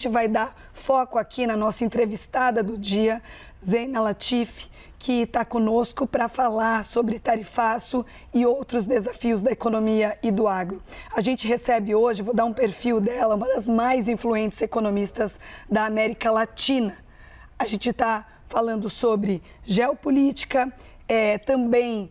A gente vai dar foco aqui na nossa entrevistada do dia, Zeina Latif, que está conosco para falar sobre tarifaço e outros desafios da economia e do agro. A gente recebe hoje, vou dar um perfil dela, uma das mais influentes economistas da América Latina. A gente está falando sobre geopolítica, também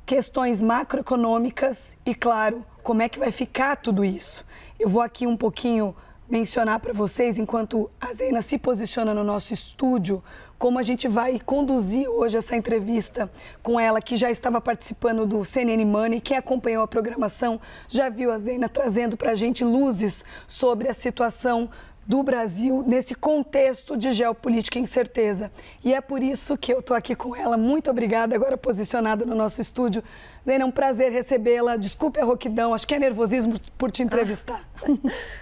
questões macroeconômicas e, claro, como é que vai ficar tudo isso. Eu vou aqui um pouquinho mencionar para vocês, enquanto a Zeina se posiciona no nosso estúdio, como a gente vai conduzir hoje essa entrevista com ela, que já estava participando do CNN Money. Quem acompanhou a programação já viu a Zeina trazendo para a gente luzes sobre a situação do Brasil nesse contexto de geopolítica e incerteza. E é por isso que eu estou aqui com ela. Muito obrigada, agora posicionada no nosso estúdio. Zeina, é um prazer recebê-la. Desculpe a rouquidão, acho que é nervosismo por te entrevistar.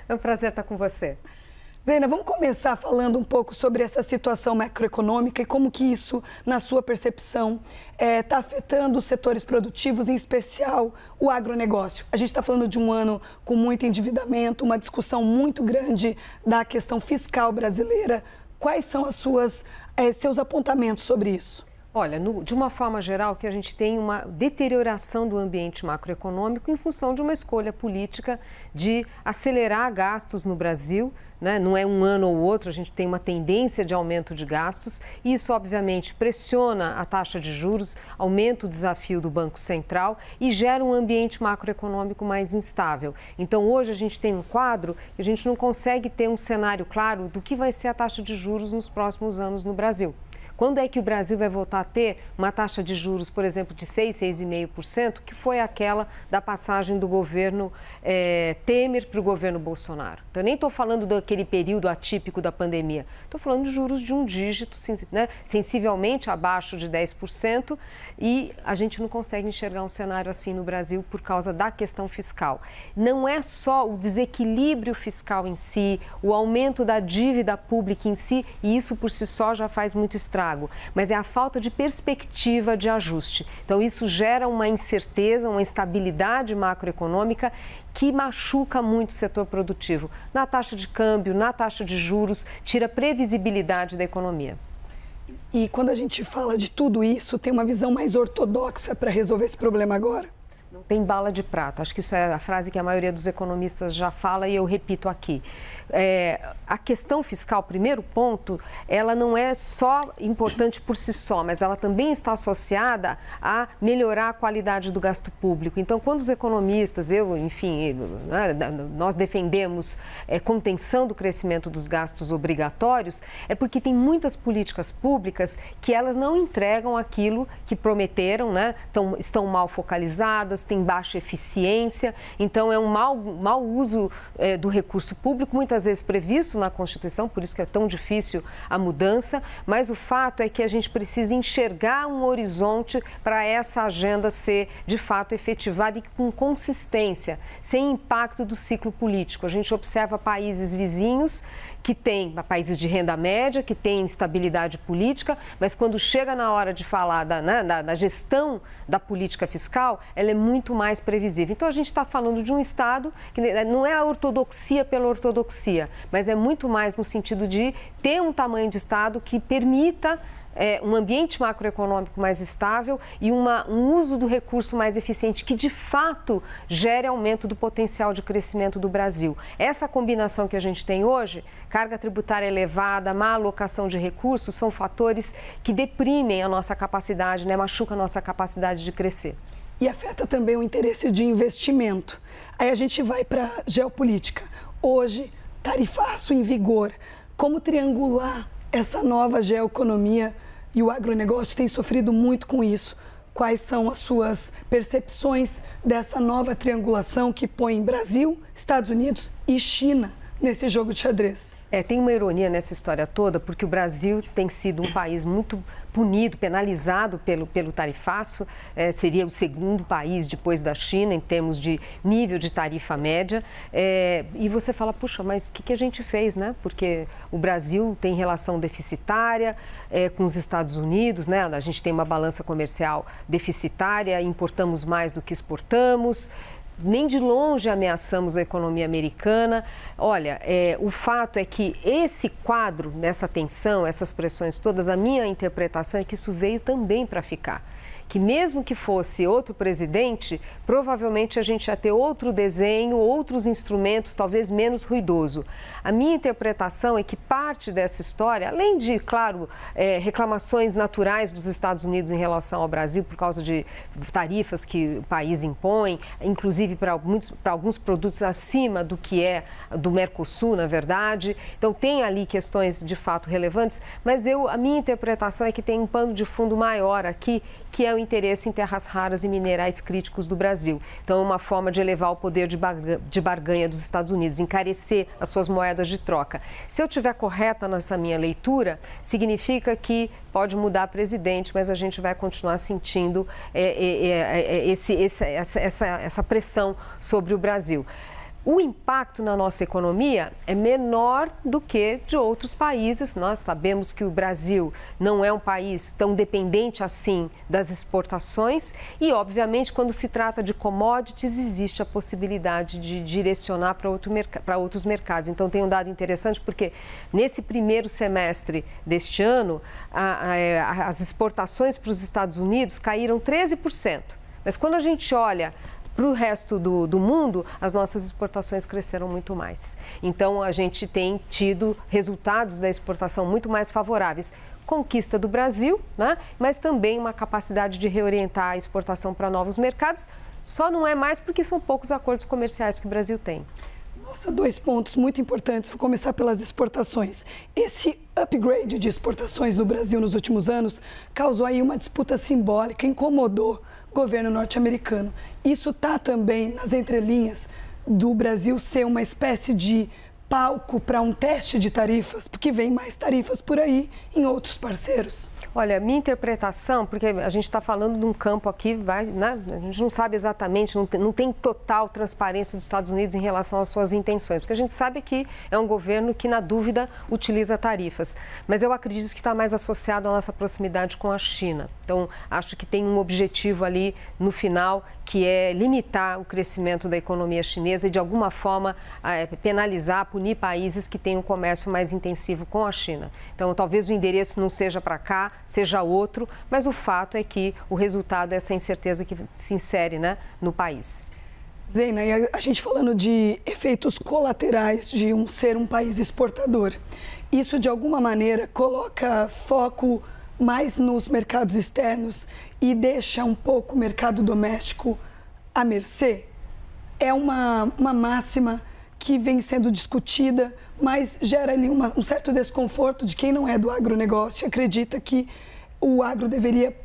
É um prazer estar com você. Zeina, vamos começar falando um pouco sobre essa situação macroeconômica e como que isso, na sua percepção, está afetando os setores produtivos, em especial o agronegócio. A gente está falando de um ano com muito endividamento, uma discussão muito grande da questão fiscal brasileira. Quais são seus apontamentos sobre isso? Olha, de uma forma geral, que a gente tem uma deterioração do ambiente macroeconômico em função de uma escolha política de acelerar gastos no Brasil, né? Não é um ano ou outro, a gente tem uma tendência de aumento de gastos e isso, obviamente, pressiona a taxa de juros, aumenta o desafio do Banco Central e gera um ambiente macroeconômico mais instável. Então, hoje a gente tem um quadro e a gente não consegue ter um cenário claro do que vai ser a taxa de juros nos próximos anos no Brasil. Quando é que o Brasil vai voltar a ter uma taxa de juros, por exemplo, de 6, 6,5%, que foi aquela da passagem do governo Temer para o governo Bolsonaro? Então, eu nem estou falando daquele período atípico da pandemia, estou falando de juros de um dígito, né, sensivelmente abaixo de 10%, e a gente não consegue enxergar um cenário assim no Brasil por causa da questão fiscal. Não é só o desequilíbrio fiscal em si, o aumento da dívida pública em si, e isso por si só já faz muito estrago, mas é a falta de perspectiva de ajuste. Então, isso gera uma incerteza, uma instabilidade macroeconômica que machuca muito o setor produtivo. Na taxa de câmbio, na taxa de juros, tira a previsibilidade da economia. E quando a gente fala de tudo isso, tem uma visão mais ortodoxa para resolver esse problema agora? Não tem bala de prata. Acho que isso é a frase que a maioria dos economistas já fala e eu repito aqui. A questão fiscal, primeiro ponto, ela não é só importante por si só, mas ela também está associada a melhorar a qualidade do gasto público. Então, quando os economistas, nós defendemos contenção do crescimento dos gastos obrigatórios, é porque tem muitas políticas públicas que elas não entregam aquilo que prometeram, né? Estão mal focalizadas, têm baixa eficiência, então é um mau uso do recurso público, muitas vezes previsto na Constituição, por isso que é tão difícil a mudança, mas o fato é que a gente precisa enxergar um horizonte para essa agenda ser de fato efetivada e com consistência, sem impacto do ciclo político. A gente observa países vizinhos que têm, países de renda média, que têm estabilidade política, mas quando chega na hora de falar da gestão da política fiscal, ela é muito mais previsível. Então, a gente está falando de um Estado que não é a ortodoxia pela ortodoxia, mas é muito mais no sentido de ter um tamanho de Estado que permita um ambiente macroeconômico mais estável e um uso do recurso mais eficiente que, de fato, gere aumento do potencial de crescimento do Brasil. Essa combinação que a gente tem hoje, carga tributária elevada, má alocação de recursos, são fatores que deprimem a nossa capacidade, né, machucam a nossa capacidade de crescer. E afeta também o interesse de investimento. Aí a gente vai para a geopolítica. Hoje, tarifaço em vigor. Como triangular essa nova geoeconomia? E o agronegócio tem sofrido muito com isso. Quais são as suas percepções dessa nova triangulação que põe Brasil, Estados Unidos e China nesse jogo de xadrez? Tem uma ironia nessa história toda, porque o Brasil tem sido um país muito punido, penalizado pelo tarifaço, seria o segundo país depois da China em termos de nível de tarifa média, e você fala, puxa, mas o que a gente fez, né? Porque o Brasil tem relação deficitária com os Estados Unidos, né? A gente tem uma balança comercial deficitária, importamos mais do que exportamos. nem de longe ameaçamos a economia americana. Olha, o fato é que esse quadro, nessa tensão, essas pressões todas, a minha interpretação é que isso veio também para ficar. Que mesmo que fosse outro presidente, provavelmente a gente ia ter outro desenho, outros instrumentos, talvez menos ruidoso. A minha interpretação é que parte dessa história, além de, claro, reclamações naturais dos Estados Unidos em relação ao Brasil por causa de tarifas que o país impõe, inclusive para alguns produtos acima do que é do Mercosul, na verdade. Então, tem ali questões de fato relevantes, mas a minha interpretação é que tem um pano de fundo maior aqui, que é o interesse em terras raras e minerais críticos do Brasil. Então, é uma forma de elevar o poder de barganha dos Estados Unidos, encarecer as suas moedas de troca. Se eu estiver correta nessa minha leitura, significa que pode mudar presidente, mas a gente vai continuar sentindo essa pressão sobre o Brasil. O impacto na nossa economia é menor do que de outros países. Nós sabemos que o Brasil não é um país tão dependente assim das exportações e, obviamente, quando se trata de commodities, existe a possibilidade de direcionar para outros mercados. Então, tem um dado interessante porque nesse primeiro semestre deste ano, as exportações para os Estados Unidos caíram 13%. Mas quando a gente olha para o resto do mundo, as nossas exportações cresceram muito mais. Então, a gente tem tido resultados da exportação muito mais favoráveis. Conquista do Brasil, né? Mas também uma capacidade de reorientar a exportação para novos mercados. Só não é mais porque são poucos acordos comerciais que o Brasil tem. Nossa, 2 pontos muito importantes. Vou começar pelas exportações. Esse upgrade de exportações no Brasil nos últimos anos causou aí uma disputa simbólica, incomodou o governo norte-americano. Isso está também nas entrelinhas do Brasil ser uma espécie de palco para um teste de tarifas, porque vem mais tarifas por aí em outros parceiros. Olha, minha interpretação, porque a gente está falando de um campo aqui, né? A gente não sabe exatamente, não tem total transparência dos Estados Unidos em relação às suas intenções. O que a gente sabe é que é um governo que, na dúvida, utiliza tarifas. Mas eu acredito que está mais associado à nossa proximidade com a China. Então, acho que tem um objetivo ali no final, que é limitar o crescimento da economia chinesa e, de alguma forma, penalizar, punir países que têm um comércio mais intensivo com a China. Então, talvez o endereço não seja para cá, seja outro, mas o fato é que o resultado é essa incerteza que se insere, né, no país. Zeina, e a gente falando de efeitos colaterais de ser um país exportador, isso de alguma maneira coloca foco mais nos mercados externos e deixa um pouco o mercado doméstico à mercê? É uma máxima que vem sendo discutida, mas gera ali um certo desconforto de quem não é do agronegócio, acredita que o agro deveria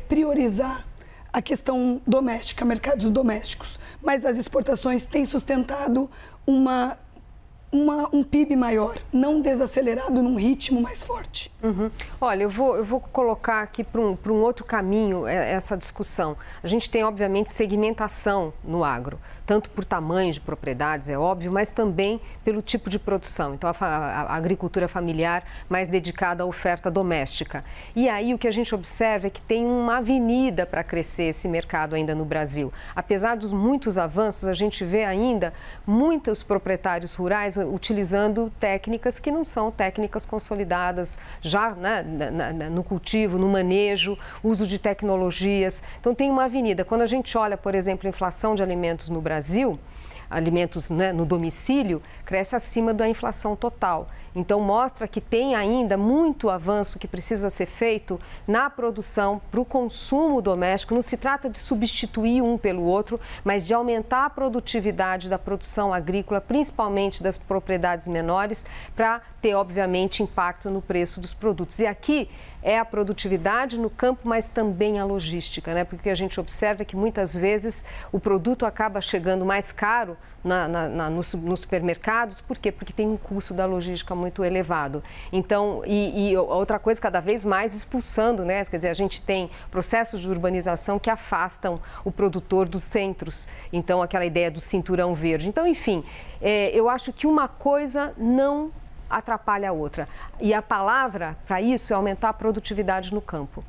priorizar a questão doméstica, mercados domésticos, mas as exportações têm sustentado um PIB maior, não desacelerado num ritmo mais forte. Uhum. Olha, eu vou colocar aqui para um outro caminho essa discussão. A gente tem, obviamente, segmentação no agro, tanto por tamanho de propriedades, é óbvio, mas também pelo tipo de produção. Então, a agricultura familiar mais dedicada à oferta doméstica. E aí, o que a gente observa é que tem uma avenida para crescer esse mercado ainda no Brasil. Apesar dos muitos avanços, a gente vê ainda muitos proprietários rurais utilizando técnicas que não são técnicas consolidadas já, né, no cultivo, no manejo, uso de tecnologias. Então, tem uma avenida. Quando a gente olha, por exemplo, a inflação de alimentos no Brasil, alimentos, né, no domicílio, cresce acima da inflação total. Então, mostra que tem ainda muito avanço que precisa ser feito na produção para o consumo doméstico. Não se trata de substituir um pelo outro, mas de aumentar a produtividade da produção agrícola, principalmente das propriedades menores, para ter, obviamente, impacto no preço dos produtos. E aqui é a produtividade no campo, mas também a logística, né? Porque a gente observa que muitas vezes o produto acaba chegando mais caro nos supermercados. Por quê? Porque tem um custo da logística muito elevado. Então, e outra coisa, cada vez mais expulsando, né? Quer dizer, a gente tem processos de urbanização que afastam o produtor dos centros. Então, aquela ideia do cinturão verde. Então, enfim, eu acho que uma coisa não atrapalha a outra. E a palavra para isso é aumentar a produtividade no campo.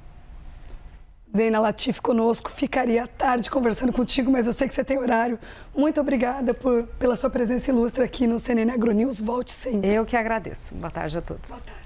Zeina Latif conosco. Ficaria à tarde conversando contigo, mas eu sei que você tem horário. Muito obrigada pela sua presença ilustre aqui no CNN AgroNews. Volte sempre. Eu que agradeço. Boa tarde a todos. Boa tarde.